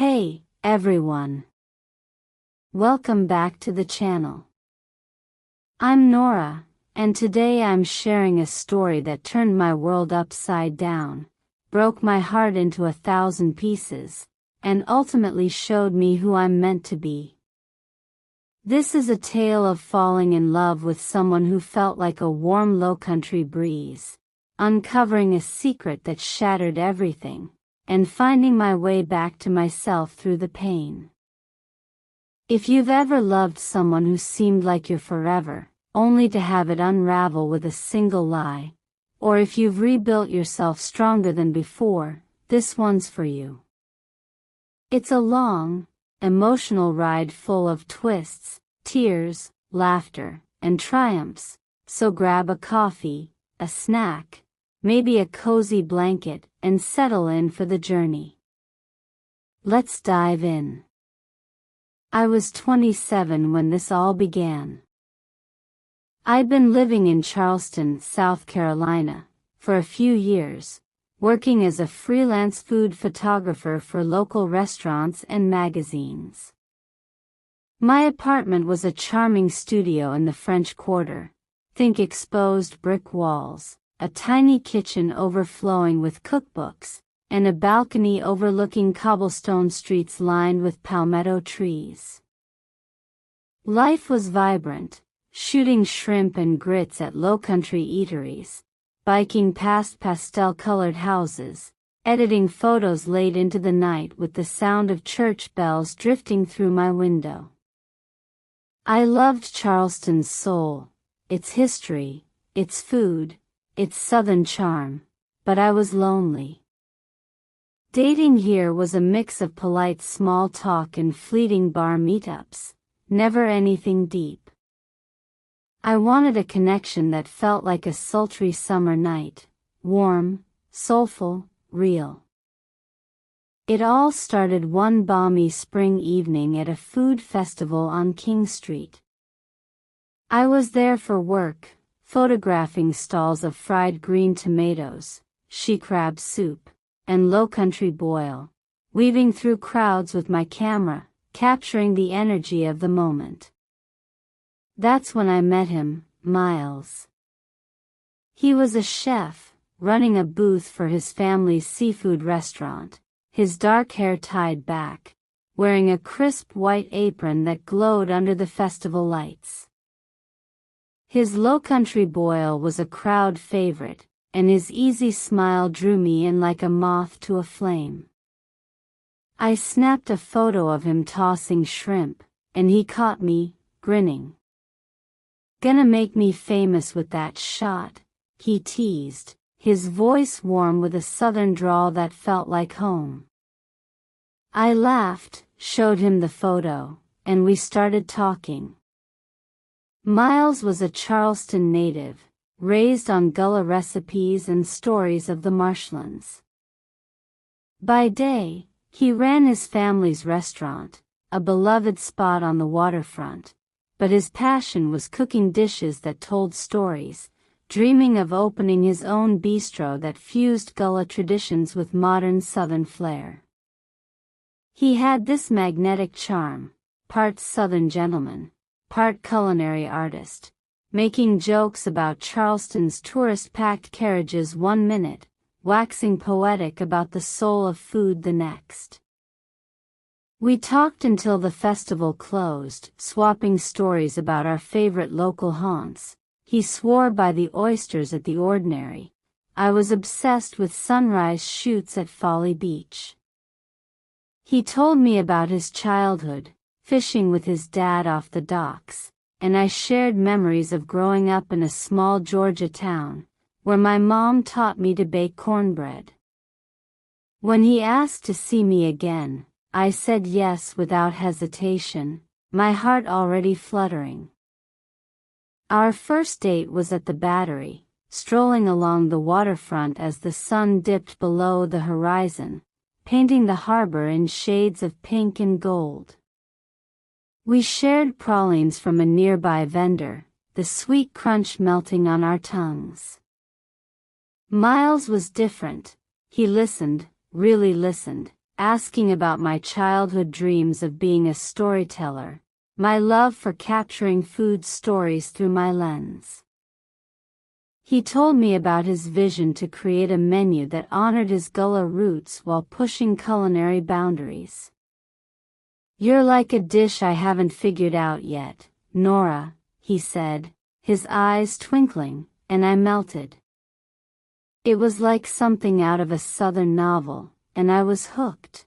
Hey, everyone. Welcome back to the channel. I'm Nora, and today I'm sharing a story that turned my world upside down, broke my heart into 1,000 pieces, and ultimately showed me who I'm meant to be. This is a tale of falling in love with someone who felt like a warm Lowcountry breeze, uncovering a secret that shattered everything, and finding my way back to myself through the pain. If you've ever loved someone who seemed like your forever, only to have it unravel with a single lie, or if you've rebuilt yourself stronger than before, this one's for you. It's a long, emotional ride full of twists, tears, laughter, and triumphs, so grab a coffee, a snack, maybe a cozy blanket, and settle in for the journey. Let's dive in. I was 27 when this all began. I'd been living in Charleston, South Carolina, for a few years, working as a freelance food photographer for local restaurants and magazines. My apartment was a charming studio in the French Quarter. Think exposed brick walls, a tiny kitchen overflowing with cookbooks, and a balcony overlooking cobblestone streets lined with palmetto trees. Life was vibrant, shooting shrimp and grits at Lowcountry eateries, biking past pastel-colored houses, editing photos late into the night with the sound of church bells drifting through my window. I loved Charleston's soul, its history, its food, its southern charm, but I was lonely. Dating here was a mix of polite small talk and fleeting bar meetups, never anything deep. I wanted a connection that felt like a sultry summer night, warm, soulful, real. It all started one balmy spring evening at a food festival on King Street. I was there for work, photographing stalls of fried green tomatoes, she crab soup, and Lowcountry boil, weaving through crowds with my camera, capturing the energy of the moment. That's when I met him, Miles. He was a chef, running a booth for his family's seafood restaurant, his dark hair tied back, wearing a crisp white apron that glowed under the festival lights. His Lowcountry boil was a crowd favorite, and his easy smile drew me in like a moth to a flame. I snapped a photo of him tossing shrimp, and he caught me, grinning. "Gonna make me famous with that shot," he teased, his voice warm with a southern drawl that felt like home. I laughed, showed him the photo, and we started talking. Miles was a Charleston native, raised on Gullah recipes and stories of the marshlands. By day, he ran his family's restaurant, a beloved spot on the waterfront, but his passion was cooking dishes that told stories, dreaming of opening his own bistro that fused Gullah traditions with modern Southern flair. He had this magnetic charm, part Southern gentleman, part culinary artist, making jokes about Charleston's tourist-packed carriages one minute, waxing poetic about the soul of food the next. We talked until the festival closed, swapping stories about our favorite local haunts. He swore by the oysters at the Ordinary. I was obsessed with sunrise shoots at Folly Beach. He told me about his childhood, fishing with his dad off the docks, and I shared memories of growing up in a small Georgia town, where my mom taught me to bake cornbread. When he asked to see me again, I said yes without hesitation, my heart already fluttering. Our first date was at the Battery, strolling along the waterfront as the sun dipped below the horizon, painting the harbor in shades of pink and gold. We shared pralines from a nearby vendor, the sweet crunch melting on our tongues. Miles was different. He listened, really listened, asking about my childhood dreams of being a storyteller, my love for capturing food stories through my lens. He told me about his vision to create a menu that honored his Gullah roots while pushing culinary boundaries. "You're like a dish I haven't figured out yet, Nora," he said, his eyes twinkling, and I melted. It was like something out of a Southern novel, and I was hooked.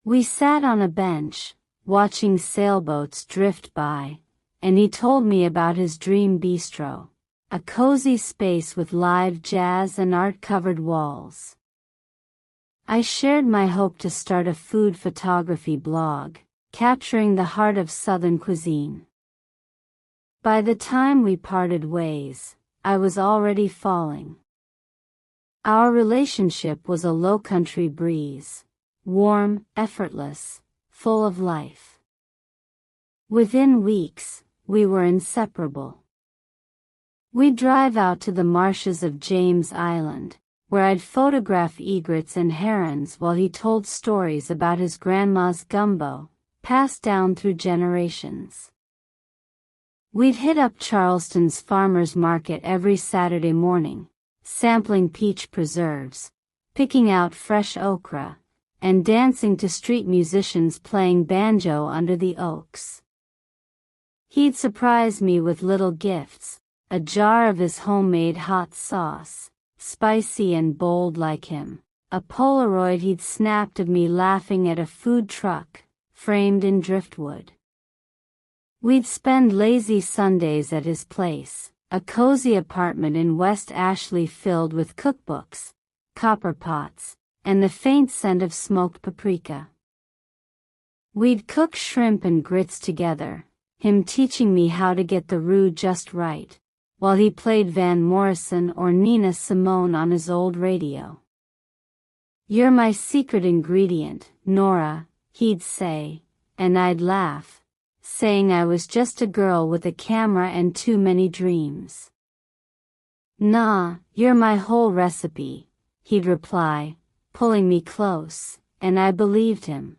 We sat on a bench, watching sailboats drift by, and he told me about his dream bistro, a cozy space with live jazz and art-covered walls. I shared my hope to start a food photography blog, capturing the heart of Southern cuisine. By the time we parted ways, I was already falling. Our relationship was a Lowcountry breeze, warm, effortless, full of life. Within weeks, we were inseparable. We'd drive out to the marshes of James Island, where I'd photograph egrets and herons while he told stories about his grandma's gumbo, passed down through generations. We'd hit up Charleston's farmers market every Saturday morning, sampling peach preserves, picking out fresh okra, and dancing to street musicians playing banjo under the oaks. He'd surprise me with little gifts, a jar of his homemade hot sauce, spicy and bold like him, a Polaroid he'd snapped of me laughing at a food truck, framed in driftwood. We'd spend lazy Sundays at his place, a cozy apartment in West Ashley filled with cookbooks, copper pots, and the faint scent of smoked paprika. We'd cook shrimp and grits together, him teaching me how to get the roux just right, while he played Van Morrison or Nina Simone on his old radio. "You're my secret ingredient, Nora," he'd say, and I'd laugh, saying I was just a girl with a camera and too many dreams. "Nah, you're my whole recipe," he'd reply, pulling me close, and I believed him.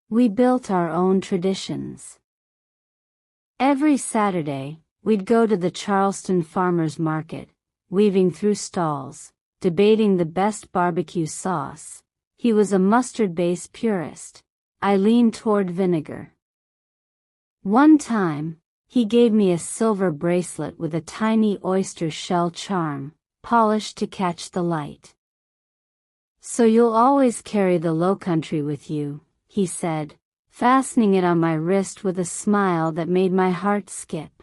We built our own traditions. Every Saturday, we'd go to the Charleston farmers market, weaving through stalls, debating the best barbecue sauce. He was a mustard-based purist. I leaned toward vinegar. One time, he gave me a silver bracelet with a tiny oyster shell charm, polished to catch the light. "So you'll always carry the Lowcountry with you," he said, fastening it on my wrist with a smile that made my heart skip.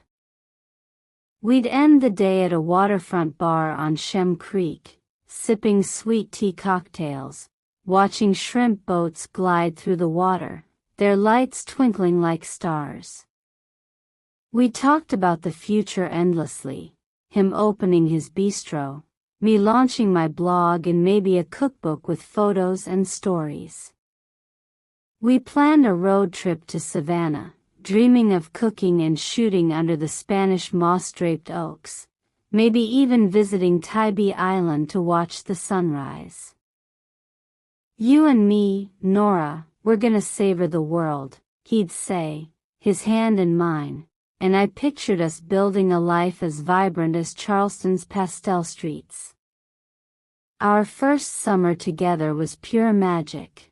We'd end the day at a waterfront bar on Shem Creek, sipping sweet tea cocktails, watching shrimp boats glide through the water, their lights twinkling like stars. We talked about the future endlessly, him opening his bistro, me launching my blog and maybe a cookbook with photos and stories. We planned a road trip to Savannah, dreaming of cooking and shooting under the Spanish moss-draped oaks, maybe even visiting Tybee Island to watch the sunrise. "You and me, Nora, we're gonna savor the world," he'd say, his hand in mine, and I pictured us building a life as vibrant as Charleston's pastel streets. Our first summer together was pure magic.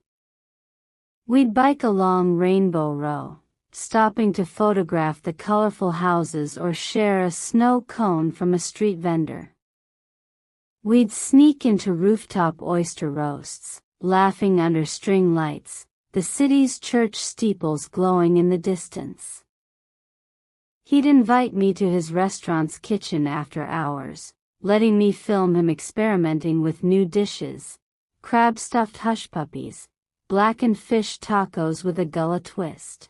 We'd bike along Rainbow Row, stopping to photograph the colorful houses or share a snow cone from a street vendor. We'd sneak into rooftop oyster roasts, laughing under string lights, the city's church steeples glowing in the distance. He'd invite me to his restaurant's kitchen after hours, letting me film him experimenting with new dishes, crab-stuffed hush puppies, blackened fish tacos with a Gullah twist.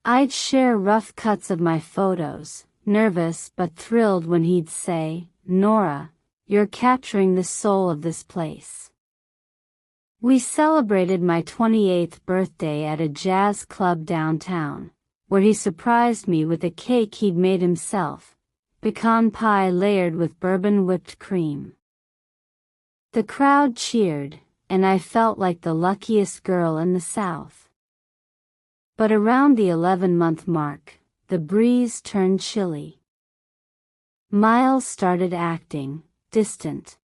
I'd share rough cuts of my photos, nervous but thrilled when he'd say, "Nora, you're capturing the soul of this place." We celebrated my 28th birthday at a jazz club downtown, where he surprised me with a cake he'd made himself, pecan pie layered with bourbon whipped cream. The crowd cheered, and I felt like the luckiest girl in the South. But around the 11-month mark, the breeze turned chilly. Miles started acting distant.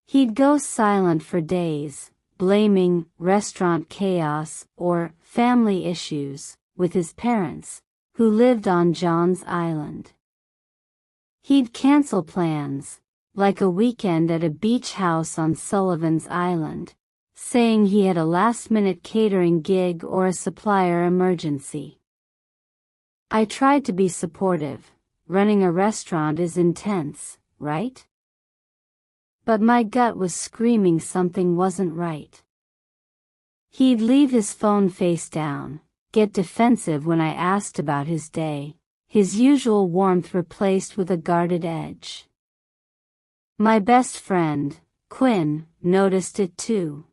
He'd go silent for days, blaming restaurant chaos or family issues with his parents, who lived on John's Island. He'd cancel plans, like a weekend at a beach house on Sullivan's Island, saying he had a last-minute catering gig or a supplier emergency. I tried to be supportive. Running a restaurant is intense, right? But my gut was screaming something wasn't right. He'd leave his phone face down, get defensive when I asked about his day, his usual warmth replaced with a guarded edge. My best friend, Quinn, noticed it too.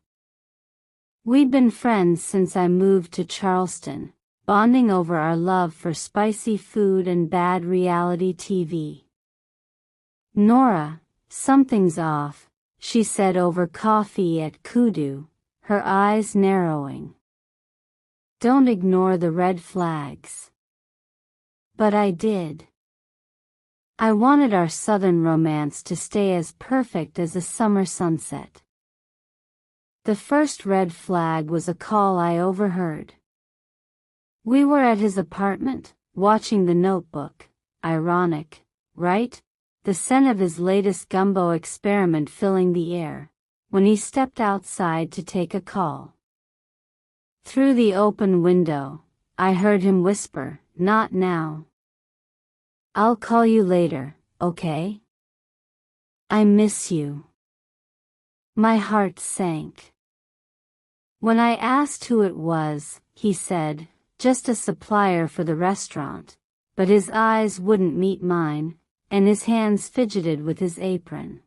We'd been friends since I moved to Charleston, bonding over our love for spicy food and bad reality TV. "Nora, something's off," she said over coffee at Kudu, her eyes narrowing. "Don't ignore the red flags." But I did. I wanted our southern romance to stay as perfect as a summer sunset. The first red flag was a call I overheard. We were at his apartment, watching The Notebook. Ironic, right? The scent of his latest gumbo experiment filling the air, when he stepped outside to take a call. Through the open window, I heard him whisper, "Not now. I'll call you later, okay? I miss you." My heart sank. When I asked who it was, he said, "Just a supplier for the restaurant," but his eyes wouldn't meet mine, and his hands fidgeted with his apron.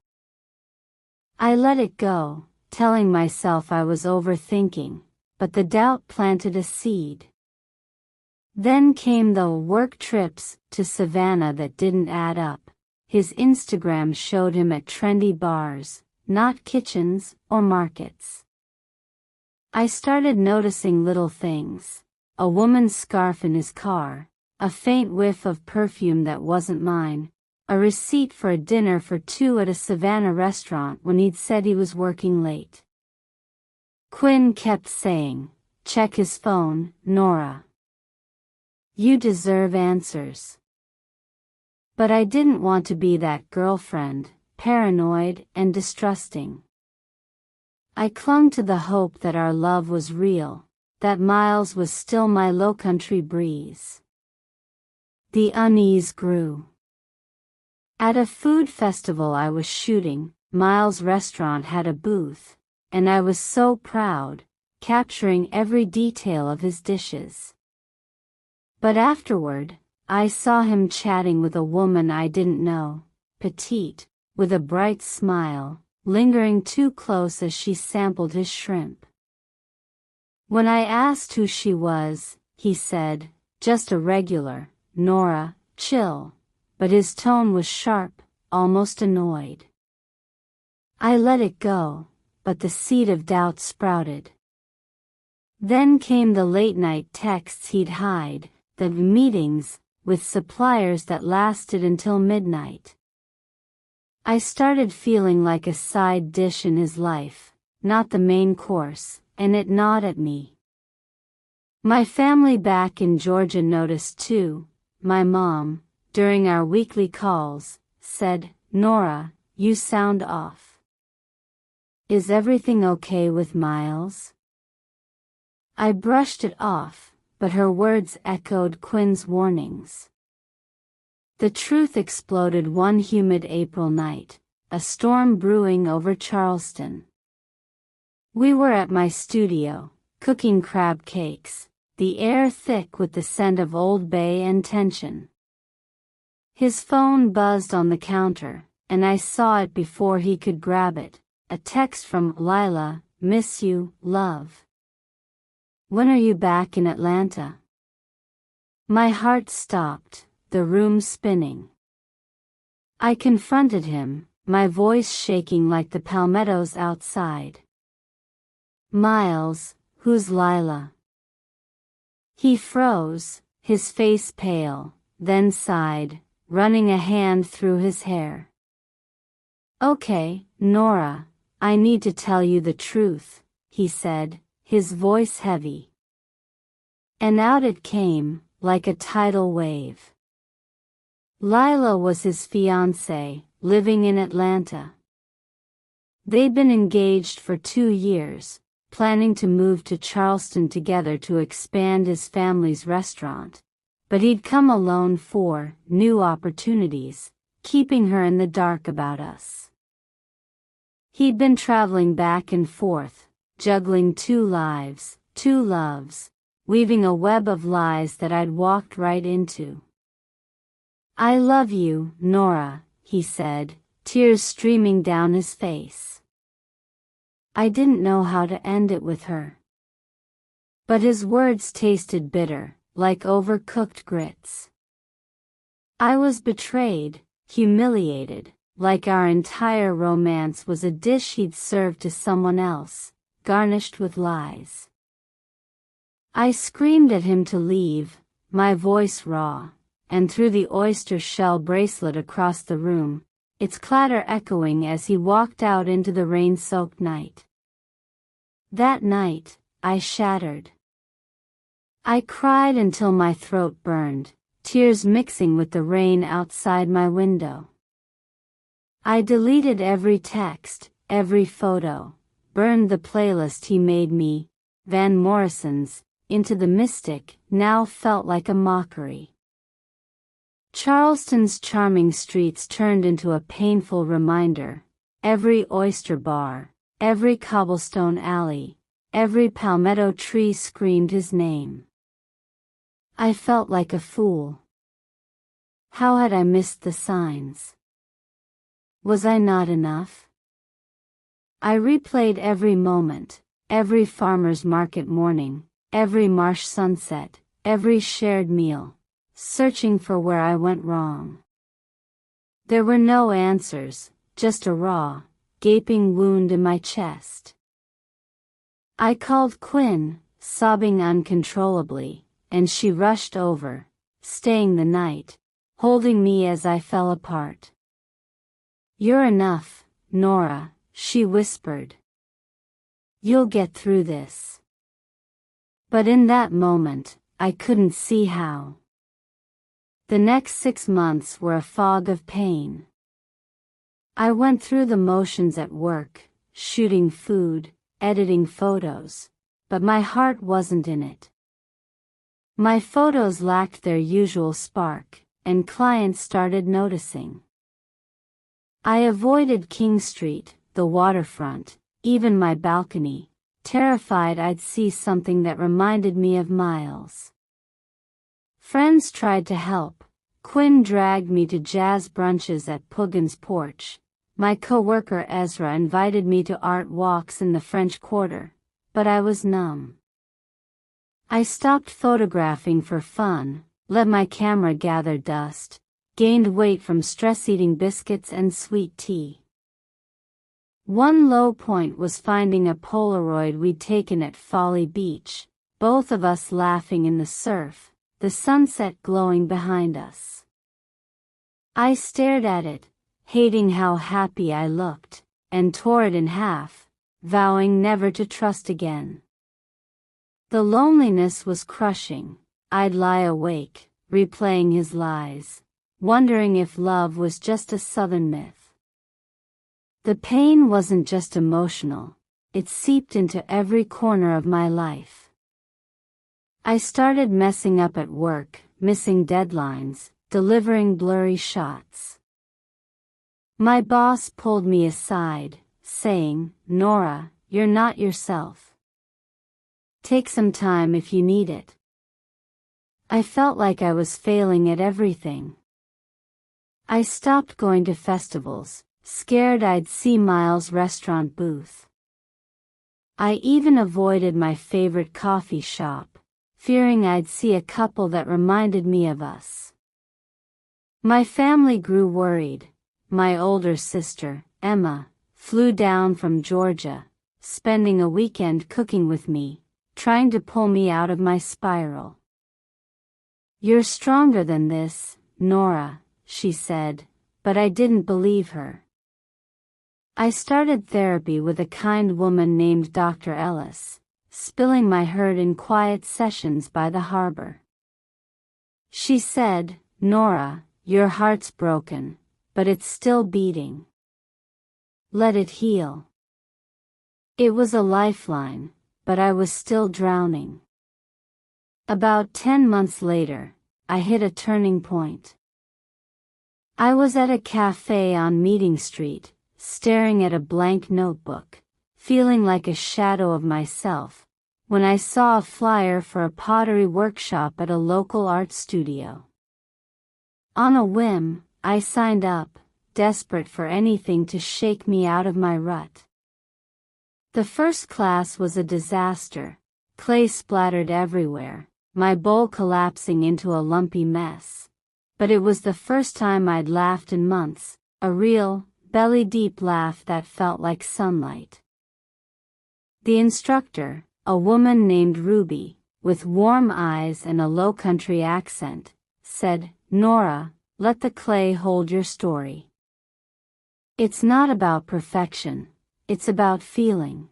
I let it go, telling myself I was overthinking, but the doubt planted a seed. Then came the work trips to Savannah that didn't add up. His Instagram showed him at trendy bars, not kitchens or markets. I started noticing little things. A woman's scarf in his car, a faint whiff of perfume that wasn't mine, a receipt for a dinner for two at a Savannah restaurant when he'd said he was working late. Quinn kept saying, "Check his phone, Nora. You deserve answers." But I didn't want to be that girlfriend, paranoid and distrusting. I clung to the hope that our love was real, that Miles was still my Lowcountry breeze. The unease grew. At a food festival I was shooting, Miles' restaurant had a booth, and I was so proud, capturing every detail of his dishes. But afterward, I saw him chatting with a woman I didn't know, petite, with a bright smile, lingering too close as she sampled his shrimp. When I asked who she was, he said, "Just a regular, Nora, chill," but his tone was sharp, almost annoyed. I let it go, but the seed of doubt sprouted. Then came the late-night texts he'd hide, the meetings with suppliers that lasted until midnight. I started feeling like a side dish in his life, not the main course, and it gnawed at me. My family back in Georgia noticed too. My mom, during our weekly calls, said, "Nora, you sound off. Is everything okay with Miles?" I brushed it off, but her words echoed Quinn's warnings. The truth exploded one humid April night, a storm brewing over Charleston. We were at my studio, cooking crab cakes, the air thick with the scent of Old Bay and tension. His phone buzzed on the counter, and I saw it before he could grab it, a text from Lila, "Miss you, love. When are you back in Atlanta?" My heart stopped, the room spinning. I confronted him, my voice shaking like the palmettos outside. Miles, who's Lila? He froze, his face pale, then sighed, running a hand through his hair. Okay, Nora, I need to tell you the truth, he said, his voice heavy. And out it came, like a tidal wave. Lila was his fiancée, living in Atlanta. They'd been engaged for 2 years, planning to move to Charleston together to expand his family's restaurant. But he'd come alone for new opportunities, keeping her in the dark about us. He'd been traveling back and forth, juggling 2 lives, 2 loves, weaving a web of lies that I'd walked right into. I love you, Nora, he said, tears streaming down his face. I didn't know how to end it with her. But his words tasted bitter, like overcooked grits. I was betrayed, humiliated, like our entire romance was a dish he'd served to someone else, garnished with lies. I screamed at him to leave, my voice raw, and through the oyster shell bracelet across the room, its clatter echoing as he walked out into the rain-soaked night. That night, I shattered. I cried until my throat burned, tears mixing with the rain outside my window. I deleted every text, every photo, burned the playlist he made me, Van Morrison's, Into the Mystic, now felt like a mockery. Charleston's charming streets turned into a painful reminder, every oyster bar, every cobblestone alley, every palmetto tree screamed his name. I felt like a fool. How had I missed the signs? Was I not enough? I replayed every moment, every farmer's market morning, every marsh sunset, every shared meal, searching for where I went wrong. There were no answers, just a raw, gaping wound in my chest. I called Quinn, sobbing uncontrollably, and she rushed over, staying the night, holding me as I fell apart. You're enough, Nora, she whispered. You'll get through this. But in that moment, I couldn't see how. The next 6 months were a fog of pain. I went through the motions at work, shooting food, editing photos, but my heart wasn't in it. My photos lacked their usual spark, and clients started noticing. I avoided King Street, the waterfront, even my balcony, terrified I'd see something that reminded me of Miles. Friends tried to help. Quinn dragged me to jazz brunches at Puggin's porch. My coworker Ezra invited me to art walks in the French Quarter, but I was numb. I stopped photographing for fun, let my camera gather dust, gained weight from stress-eating biscuits and sweet tea. One low point was finding a Polaroid we'd taken at Folly Beach, both of us laughing in the surf, the sunset glowing behind us. I stared at it, hating how happy I looked, and tore it in half, vowing never to trust again. The loneliness was crushing. I'd lie awake, replaying his lies, wondering if love was just a southern myth. The pain wasn't just emotional, it seeped into every corner of my life. I started messing up at work, missing deadlines, delivering blurry shots. My boss pulled me aside, saying, "Nora, you're not yourself. Take some time if you need it." I felt like I was failing at everything. I stopped going to festivals, scared I'd see Miles' restaurant booth. I even avoided my favorite coffee shop, fearing I'd see a couple that reminded me of us. My family grew worried. My older sister, Emma, flew down from Georgia, spending a weekend cooking with me, trying to pull me out of my spiral. "You're stronger than this, Nora," she said, but I didn't believe her. I started therapy with a kind woman named Dr. Ellis, spilling my hurt in quiet sessions by the harbor. She said, "Nora, your heart's broken, but it's still beating. Let it heal." It was a lifeline, but I was still drowning. About 10 months later, I hit a turning point. I was at a cafe on Meeting Street, staring at a blank notebook, feeling like a shadow of myself, when I saw a flyer for a pottery workshop at a local art studio. On a whim, I signed up, desperate for anything to shake me out of my rut. The first class was a disaster, clay splattered everywhere, my bowl collapsing into a lumpy mess. But it was the first time I'd laughed in months, a real, belly-deep laugh that felt like sunlight. The instructor, a woman named Ruby, with warm eyes and a Lowcountry accent, said, "Nora, let the clay hold your story. It's not about perfection, it's about feeling."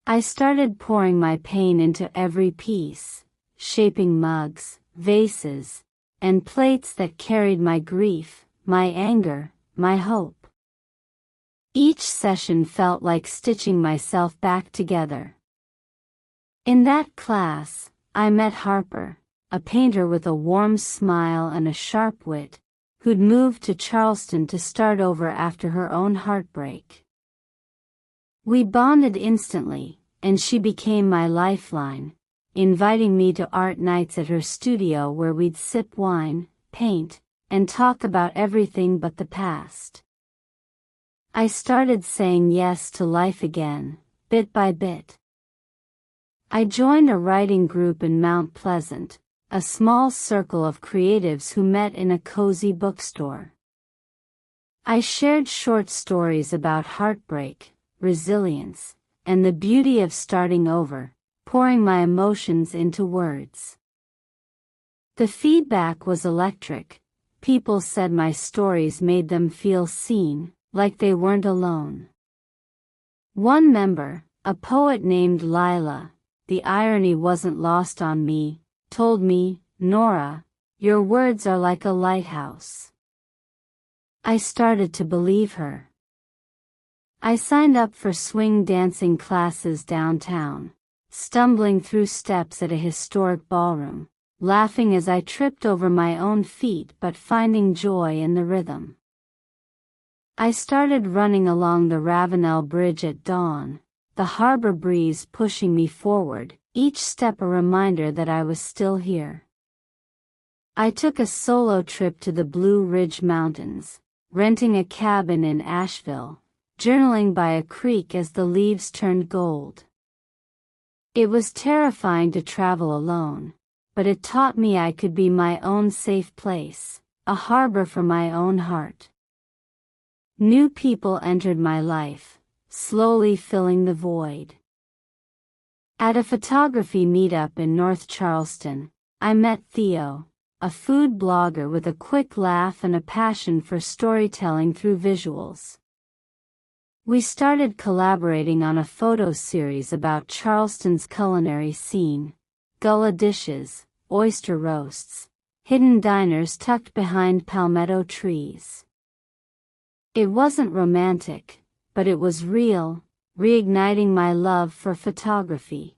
I started pouring my pain into every piece, shaping mugs, vases, and plates that carried my grief, my anger, my hope. Each session felt like stitching myself back together. In that class, I met Harper, a painter with a warm smile and a sharp wit, who'd moved to Charleston to start over after her own heartbreak. We bonded instantly, and she became my lifeline, inviting me to art nights at her studio where we'd sip wine, paint, and talk about everything but the past. I started saying yes to life again, bit by bit. I joined a writing group in Mount Pleasant, a small circle of creatives who met in a cozy bookstore. I shared short stories about heartbreak, resilience, and the beauty of starting over, pouring my emotions into words. The feedback was electric. People said my stories made them feel seen, like they weren't alone. One member, a poet named Lila, the irony wasn't lost on me, told me, "Nora, your words are like a lighthouse." I started to believe her. I signed up for swing dancing classes downtown, stumbling through steps at a historic ballroom, laughing as I tripped over my own feet but finding joy in the rhythm. I started running along the Ravenel Bridge at dawn, the harbor breeze pushing me forward, each step a reminder that I was still here. I took a solo trip to the Blue Ridge Mountains, renting a cabin in Asheville, journaling by a creek as the leaves turned gold. It was terrifying to travel alone, but it taught me I could be my own safe place, a harbor for my own heart. New people entered my life, slowly filling the void. At a photography meetup in North Charleston, I met Theo, a food blogger with a quick laugh and a passion for storytelling through visuals. We started collaborating on a photo series about Charleston's culinary scene, gullah dishes, oyster roasts, hidden diners tucked behind palmetto trees. It wasn't romantic, but it was real, reigniting my love for photography.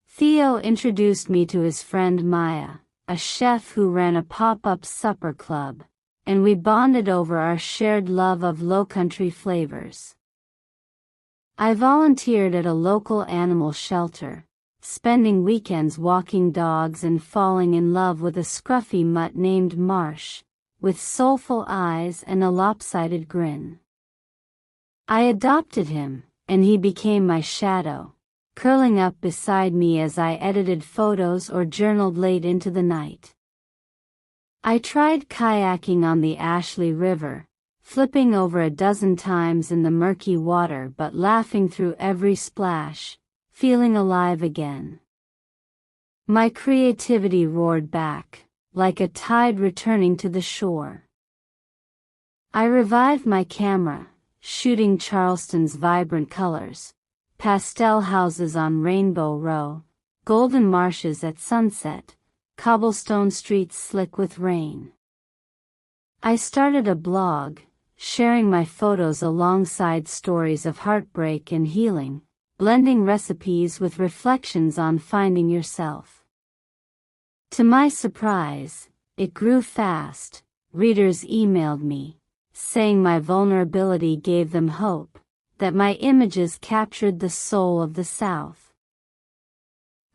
Theo introduced me to his friend Maya, a chef who ran a pop-up supper club, and we bonded over our shared love of Lowcountry flavors. I volunteered at a local animal shelter, spending weekends walking dogs and falling in love with a scruffy mutt named Marsh, with soulful eyes and a lopsided grin. I adopted him, and he became my shadow, curling up beside me as I edited photos or journaled late into the night. I tried kayaking on the Ashley River, flipping over a dozen times in the murky water but laughing through every splash, feeling alive again. My creativity roared back, like a tide returning to the shore. I revived my camera, shooting Charleston's vibrant colors, pastel houses on Rainbow Row, golden marshes at sunset, cobblestone streets slick with rain. I started a blog, sharing my photos alongside stories of heartbreak and healing, blending recipes with reflections on finding yourself. To my surprise, it grew fast. Readers emailed me, saying my vulnerability gave them hope, that my images captured the soul of the South.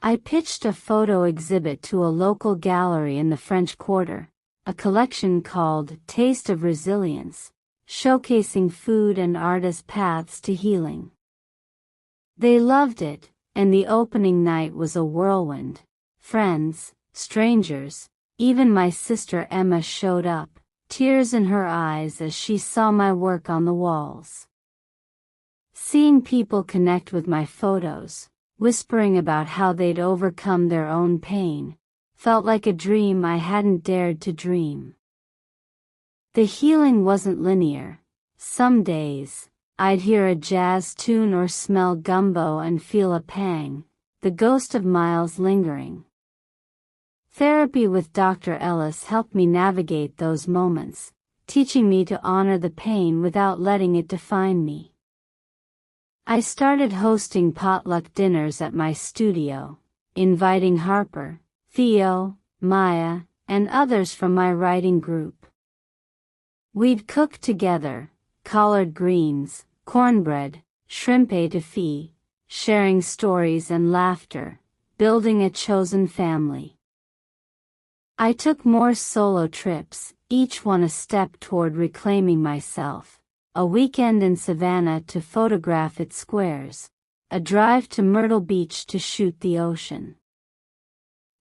I pitched a photo exhibit to a local gallery in the French Quarter, a collection called Taste of Resilience, showcasing food and art as paths to healing. They loved it, and the opening night was a whirlwind. Friends, strangers, even my sister Emma showed up, tears in her eyes as she saw my work on the walls. Seeing people connect with my photos, whispering about how they'd overcome their own pain, felt like a dream I hadn't dared to dream. The healing wasn't linear. Some days, I'd hear a jazz tune or smell gumbo and feel a pang, the ghost of miles lingering. Therapy with Dr. Ellis helped me navigate those moments, teaching me to honor the pain without letting it define me. I started hosting potluck dinners at my studio, inviting Harper, Theo, Maya, and others from my writing group. We'd cook together, collard greens, cornbread, shrimp étouffée, sharing stories and laughter, building a chosen family. I took more solo trips, each one a step toward reclaiming myself. A weekend in Savannah to photograph its squares, a drive to Myrtle Beach to shoot the ocean.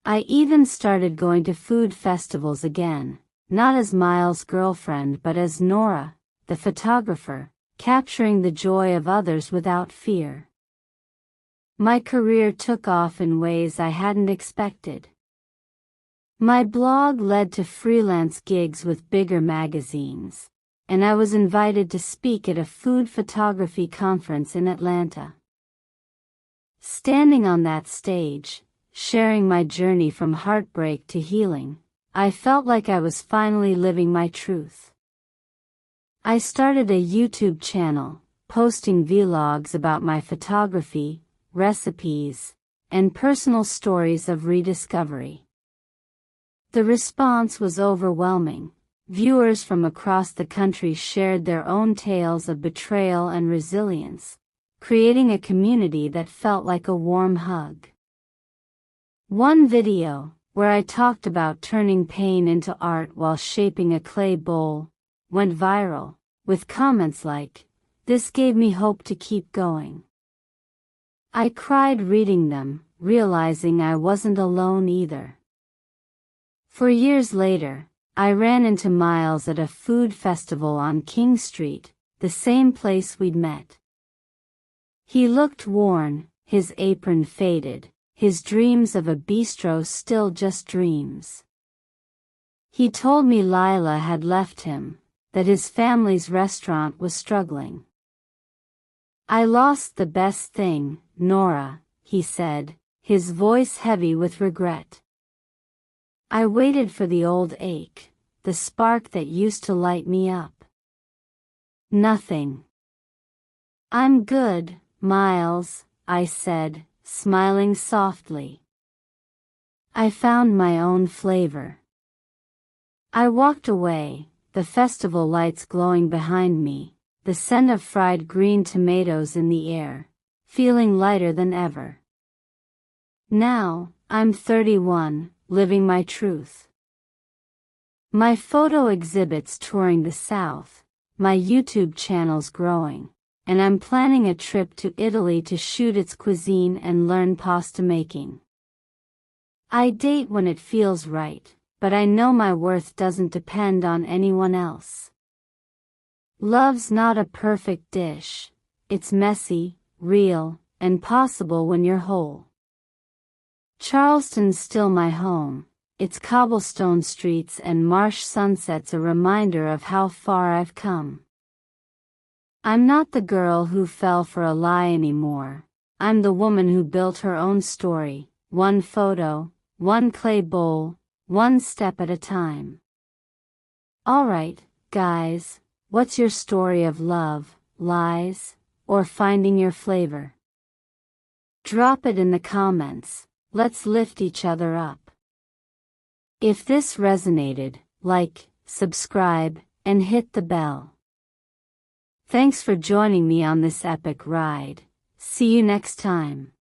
I even started going to food festivals again, not as Miles' girlfriend but as Nora, the photographer, capturing the joy of others without fear. My career took off in ways I hadn't expected. My blog led to freelance gigs with bigger magazines, and I was invited to speak at a food photography conference in Atlanta. Standing on that stage, sharing my journey from heartbreak to healing, I felt like I was finally living my truth. I started a YouTube channel, posting vlogs about my photography, recipes, and personal stories of rediscovery. The response was overwhelming. Viewers from across the country shared their own tales of betrayal and resilience, creating a community that felt like a warm hug. One video, where I talked about turning pain into art while shaping a clay bowl, went viral, with comments like, "This gave me hope to keep going." I cried reading them, realizing I wasn't alone either. For years later, I ran into Miles at a food festival on King Street, the same place we'd met. He looked worn, his apron faded, his dreams of a bistro still just dreams. He told me Lila had left him, that his family's restaurant was struggling. "I lost the best thing, Nora," he said, his voice heavy with regret. I waited for the old ache, the spark that used to light me up. Nothing. "I'm good, Miles," I said, smiling softly. I found my own flavor. I walked away, the festival lights glowing behind me, the scent of fried green tomatoes in the air, feeling lighter than ever. Now, I'm 31, living my truth. My photo exhibits touring the South, my YouTube channel's growing, and I'm planning a trip to Italy to shoot its cuisine and learn pasta making. I date when it feels right, but I know my worth doesn't depend on anyone else. Love's not a perfect dish. It's messy, real, and possible when you're whole. Charleston's still my home. Its cobblestone streets and marsh sunsets a reminder of how far I've come. I'm not the girl who fell for a lie anymore. I'm the woman who built her own story, one photo, one clay bowl, one step at a time. Alright, guys, what's your story of love, lies, or finding your flavor? Drop it in the comments. Let's lift each other up. If this resonated, like, subscribe, and hit the bell. Thanks for joining me on this epic ride. See you next time.